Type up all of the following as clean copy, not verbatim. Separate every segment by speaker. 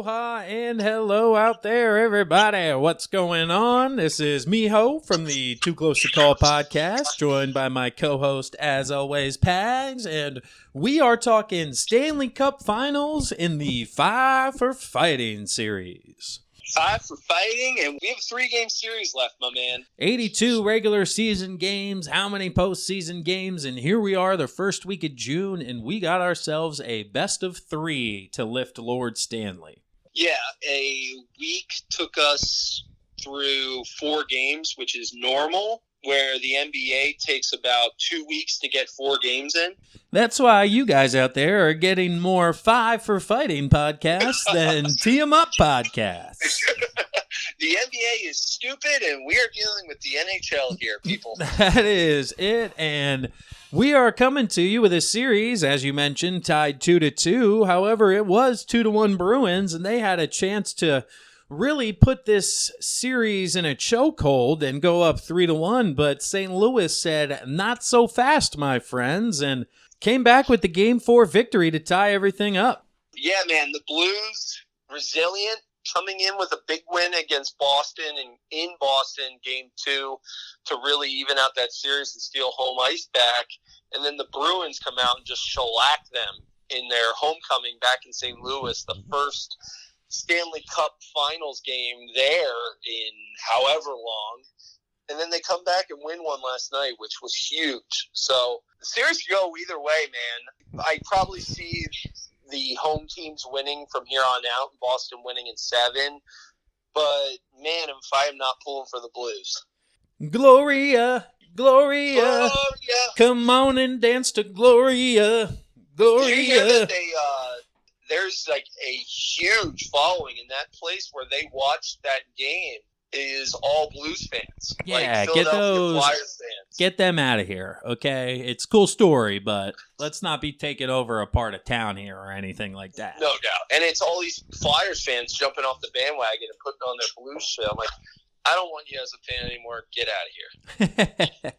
Speaker 1: Aloha and hello out there, everybody. What's going on? This is Miho from the Too Close to Call podcast, joined by my co-host, as always, Pags, and we are talking Stanley Cup Finals in the Five for Fighting series.
Speaker 2: Five for fighting, and we have a 3-game series left, my man.
Speaker 1: 82 regular season games, how many postseason games, and here we are the first week of June, and we got ourselves a best of 3 to lift Lord Stanley.
Speaker 2: Yeah, a week took us through 4 games, which is normal, where the NBA takes about 2 weeks to get 4 games in.
Speaker 1: That's why you guys out there are getting more Five for Fighting podcasts than Tee 'em Up podcasts.
Speaker 2: The NBA is stupid, and we are dealing with the NHL here, people.
Speaker 1: That is it, and we are coming to you with a series, as you mentioned, tied 2-2. However, it was 2-1 Bruins, and they had a chance to really put this series in a chokehold and go up 3-1, but St. Louis said, not so fast, my friends, and came back with the Game 4 victory to tie everything up.
Speaker 2: Yeah, man, the Blues, resilient, coming in with a big win against Boston, and in Boston, Game 2, to really even out that series and steal home ice back. And then the Bruins come out and just shellac them in their homecoming back in St. Louis, the first Stanley Cup Finals game there in however long. And then they come back and win one last night, which was huge. So the series could go either way, man. I probably see the home teams winning from here on out, Boston winning in 7. But, man, if I am not pulling for the Blues.
Speaker 1: Gloria, Gloria, come on and dance to Gloria, Gloria.
Speaker 2: There's like a huge following in that place where they watched that game is all Blues fans.
Speaker 1: Yeah,
Speaker 2: like
Speaker 1: get those,
Speaker 2: Flyers fans.
Speaker 1: Get them out of here, okay? It's a cool story, but let's not be taking over a part of town here or anything like that.
Speaker 2: No doubt. And it's all these Flyers fans jumping off the bandwagon and putting on their Blues shit. I'm like, I don't want you as a fan anymore. Get out of
Speaker 1: here.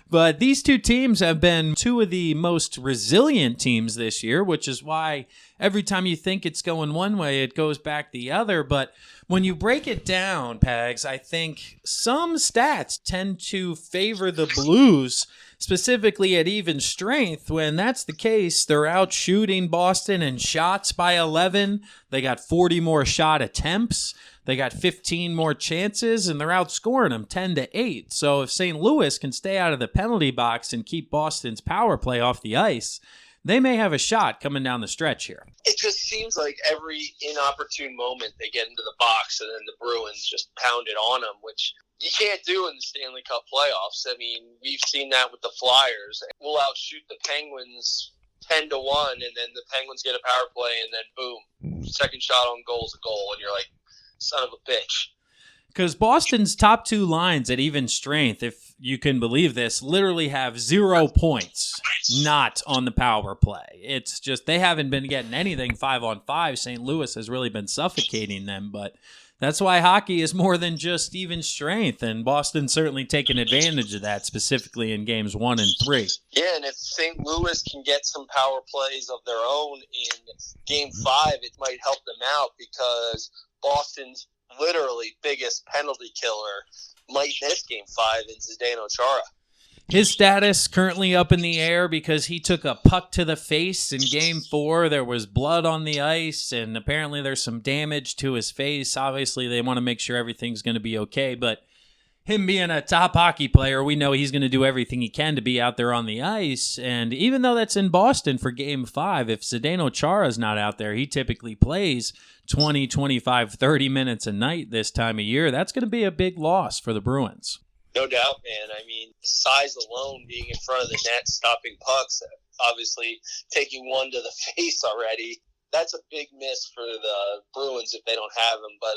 Speaker 1: But these two teams have been two of the most resilient teams this year, which is why every time you think it's going one way, it goes back the other. But when you break it down, Pags, I think some stats tend to favor the Blues, specifically at even strength. When that's the case, they're out shooting Boston in shots by 11. They got 40 more shot attempts. They got 15 more chances, and they're outscoring them 10-8. So if St. Louis can stay out of the penalty box and keep Boston's power play off the ice, they may have a shot coming down the stretch here.
Speaker 2: It just seems like every inopportune moment they get into the box, and then the Bruins just pound it on them, which you can't do in the Stanley Cup playoffs. I mean, we've seen that with the Flyers. We'll outshoot the Penguins 10-1, and then the Penguins get a power play, and then boom, second shot on goal is a goal, and you're like, son of a bitch.
Speaker 1: Because Boston's top 2 lines at even strength, if you can believe this, literally have 0 points not on the power play. It's just they haven't been getting anything 5-on-5. St. Louis has really been suffocating them, but that's why hockey is more than just even strength, and Boston's certainly taken advantage of that, specifically in games 1 and 3.
Speaker 2: Yeah, and if St. Louis can get some power plays of their own in game 5, it might help them out, because Boston's literally biggest penalty killer might miss game 5 in Zdeno Chara.
Speaker 1: His status currently up in the air because he took a puck to the face in Game 4. There was blood on the ice, and apparently there's some damage to his face. Obviously, they want to make sure everything's going to be okay, but him being a top hockey player, we know he's going to do everything he can to be out there on the ice. And even though that's in Boston for Game 5, if Zdeno Chara's not out there, he typically plays 20, 25, 30 minutes a night this time of year. That's going to be a big loss for the Bruins.
Speaker 2: No doubt, man. I mean, size alone, being in front of the net, stopping pucks, obviously taking one to the face already, that's a big miss for the Bruins if they don't have him. But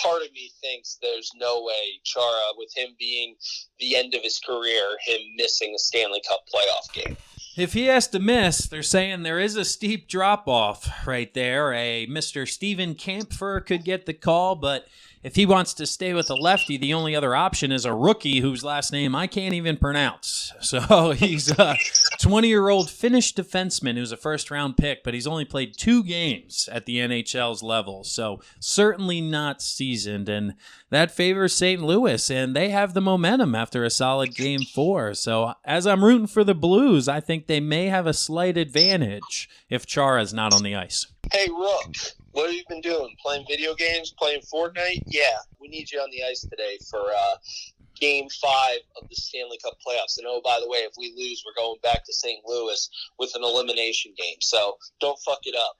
Speaker 2: part of me thinks there's no way Chara, with him being the end of his career, him missing a Stanley Cup playoff game.
Speaker 1: If he has to miss, they're saying there is a steep drop-off right there. A Mr. Steven Kampfer could get the call, but if he wants to stay with a lefty, the only other option is a rookie whose last name I can't even pronounce. So he's 20-year-old Finnish defenseman who's a first-round pick, but he's only played 2 games at the NHL's level, so certainly not seasoned, and that favors St. Louis, and they have the momentum after a solid Game 4. So as I'm rooting for the Blues, I think they may have a slight advantage if Chara's not on the ice.
Speaker 2: Hey, Rook, what have you been doing? Playing video games? Playing Fortnite? Yeah, we need you on the ice today for Game 5 of the Stanley Cup playoffs. And oh, by the way, if we lose, we're going back to St. Louis with an elimination game. So don't fuck it up.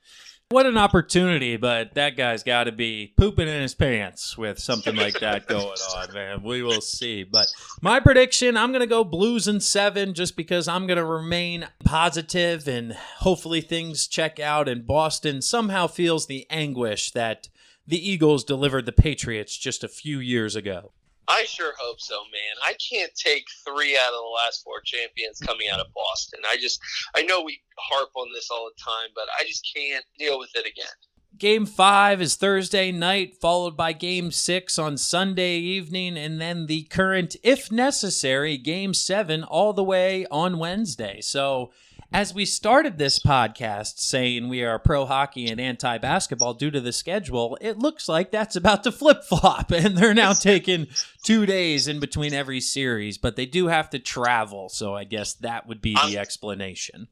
Speaker 1: What an opportunity, but that guy's got to be pooping in his pants with something like that going on, man. We will see. But my prediction, I'm going to go Blues in 7 just because I'm going to remain positive and hopefully things check out and Boston somehow feels the anguish that the Eagles delivered the Patriots just a few years ago.
Speaker 2: I sure hope so, man. I can't take 3 out of the last 4 champions coming out of Boston. I know we harp on this all the time, but I just can't deal with it again.
Speaker 1: Game 5 is Thursday night, followed by Game 6 on Sunday evening, and then the current, if necessary, Game 7 all the way on Wednesday. So as we started this podcast saying we are pro-hockey and anti-basketball due to the schedule, it looks like that's about to flip-flop, and they're now taking 2 days in between every series, but they do have to travel, so I guess that would be the explanation.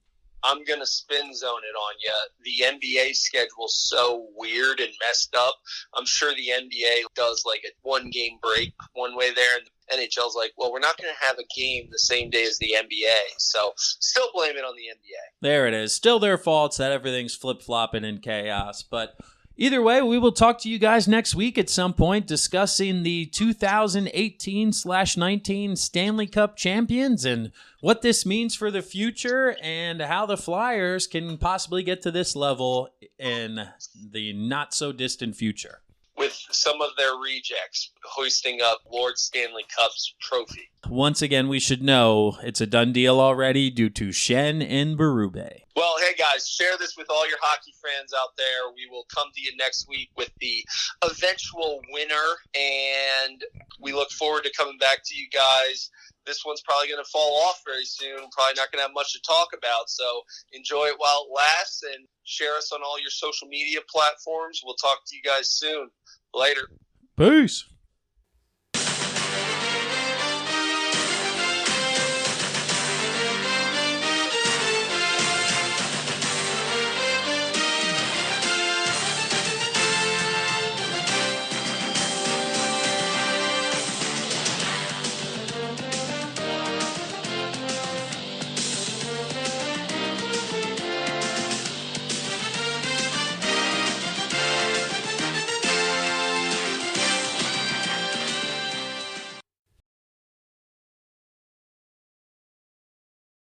Speaker 2: I'm going to spin zone it on you. The NBA schedule's so weird and messed up. I'm sure the NBA does like a 1-game break one way there, and the NHL's like, well, we're not going to have a game the same day as the NBA. So still blame it on the NBA.
Speaker 1: There it is. Still their faults that everything's flip-flopping in chaos. But either way, we will talk to you guys next week at some point discussing the 2018/19 Stanley Cup champions and what this means for the future and how the Flyers can possibly get to this level in the not-so-distant future.
Speaker 2: With some of their rejects hoisting up Lord Stanley Cup's trophy.
Speaker 1: Once again, we should know it's a done deal already due to Shen and Berube.
Speaker 2: Well, hey guys, share this with all your hockey fans out there. We will come to you next week with the eventual winner, and we look forward to coming back to you guys. This one's probably going to fall off very soon. Probably not going to have much to talk about, so enjoy it while it lasts, and share us on all your social media platforms. We'll talk to you guys soon. Later.
Speaker 1: Peace.